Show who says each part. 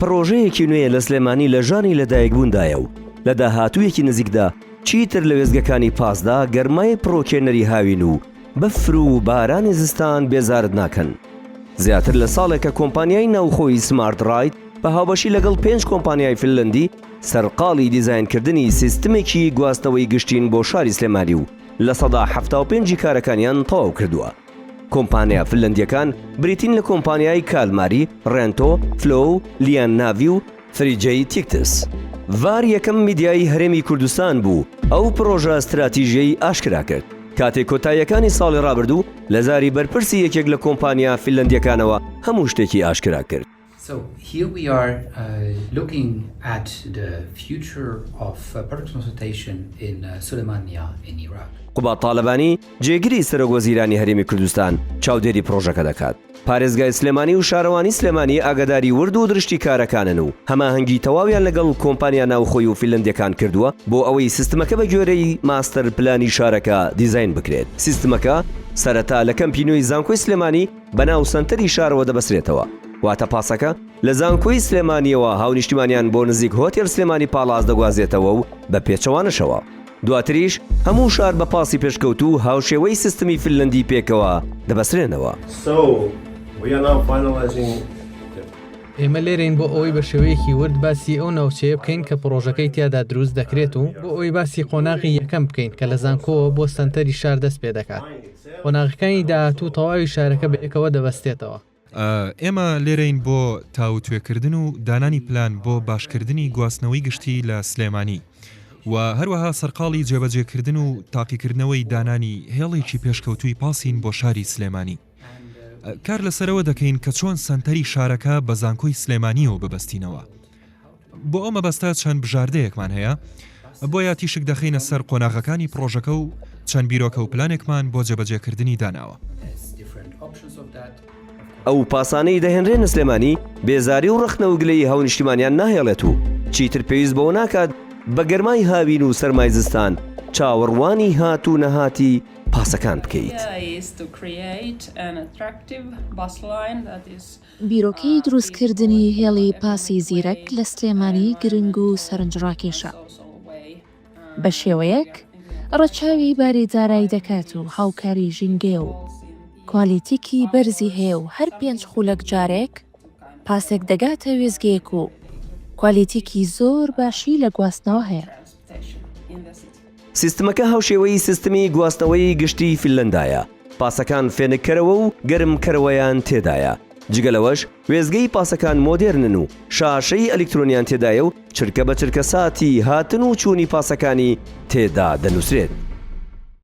Speaker 1: پرۆژەیەکی نوێ لە سلێمانی لە ژانی لەدایکبووندایە و لە داهاتوویەکی نزیکدا چیتر لە وێزگەکانی پاسدا گەرمای پڕۆکێنەری هاوین و بەفر و بارانی زستان بێزارت ناکەن. زیاتر لە ساڵێکە کۆمپانیای ناوخۆی سمارت ڕایت بە هاوبەشی لەگەڵ 5 کۆمپانیای فنلەندی سەرقاڵی دیزاینکردنی سیستمێکی گواستنەوەی گشتین بۆ شاری سلێمانی و لە سەدا 75 کارەکانیان تەواو کردووە. کۆمپانیا فنلەندیەکان بریتین لە کۆمپانیای کالماری، ڕێنتۆ، فلۆ، لیان ناوی و فریجەی تیکتس. ڤار یەکەم میدیای هەرێمی کوردستان بوو ئەو پرۆژە استراتیژیەی ئاشکرا کرد. کاتێک کۆتاییەکانی ساڵی ڕابردوو لە زاری بەرپرسی یەکێک لە کۆمپانیا فنلەندیەکانەوە هەموو شتێکی ئاشکرا کرد.
Speaker 2: So here we are looking at the future of public transportation in Suleimania in Iraq.
Speaker 1: قوبات تاالبانی جێگیری سەرۆکوەزیرانی هەرێمی کوردستان چاودێری پرۆژەکە دەکات. پارێزگای سلێمانی و شارەوانی سلێمانی ئاگاداری ورد و درشتی کارەکانن و هەماهەنگی تەواویان لەگەڵ کۆمپانیا ناوخۆی و فنلەندیەکان کردووە بۆ ئەوەی سیستمەکە بە گوێرەی ماستەر پلانی شارەکە دیزاین بکرێت. سیستمەکە سەرەتا لە کەمپینۆی زانکۆی سلێمانی بەناو سنتەری شارەوە دەبەسرێتەوە. واتە پاسەکە لە زانکۆی سلێمانیەوە هاونیشتیمانیان بۆ نزیک هۆتێل سلێمانی پاڵاز دەگوازێتەوە و بە پێچەوانشەوە. دواتریش هەموو شار بە پاسی پێشکەوت و هاوشێوەی سیستمی فنلەندی پێکەوە دەبەسرێنەوە.
Speaker 3: ئێمە لێرەین بۆ ئەوەی بە شێوەیەکی ورد باسی ئەو ناوچەیە بکەین کە پرۆژەکەی تیادا دروست دەکرێت و بۆ ئەوەی باسی قۆناغی یەکەم بکەین کە لە زانکۆوە بۆ سنتەری شار دەست پێ دەکات. قۆناغەکانی داهاتوو تەواوی شارەکە بەیەکەوە دەبەستێتەوە.
Speaker 4: ئێمە لێرەین بۆ تاوتوێکردن و دانانی پلان بۆ باشکردنی گواستنەوەی گشتی لە سلێمانی و هەروەها سەرقاڵی جێبەجێکردن و تاقیکردنەوەی دانانی هێڵێکی پێشکەوتووی پاسین بۆ شاری سلێمانی. کار لەسەرەوە دەکەین کە چۆن سنتەری شارەکە بە زانکۆی سلێمانیەوە ببەستینەوە. بۆ ئەو مەبەستە چەند بژاردەیەکمان هەیە بۆیە تیشک دەخینە سەر قۆناغەکانی پرۆژەکە و چەند بیرۆکە و پلانێکمان بۆ جێبەجێکردنی داناوە.
Speaker 1: ئەو پاسانەی دەهێنرێنە سلێمانی بێزاری و ڕخنەوگلەی هاونیشتیمانیان ناهێڵێت و چیتر پێویست بەوە ناکات بە گەرمای هاوین و سەرمای زستان چاوەڕوانی هات و نەهاتی پاسەکان بکەیت.
Speaker 5: بیرۆکەی دروستکردنی هێڵی پاسی زیرەک لە سلێمانی گرنگ و سەرنجڕاکێشە. بە شێوەیەک ڕەچاوی بارێدارایی دەکات و هاوکاری ژینگێ و کوالیتیکی بەرزی هەیە و هەر 5 خولەک جارێک پاسێک دەگاتە وێزگەیەک و کوالیتیکی زۆر باشی لە گواستنەوە هەیە.
Speaker 1: سیستمەکە هاوشێوەی سیستمی گواستنەوەی گشتی فنلەندایە. پاسەکان فێنکەرەوە و گەرمکەرەوەیان تێدایە. جگەلەوەش وێزگەی پاسەکان مۆدێرنن و شاشەی ئەلکترۆنیان تێدایە و چرکە بە چرکە ساتی هاتن و چوونی پاسەکانی تێدا دەنووسرێت.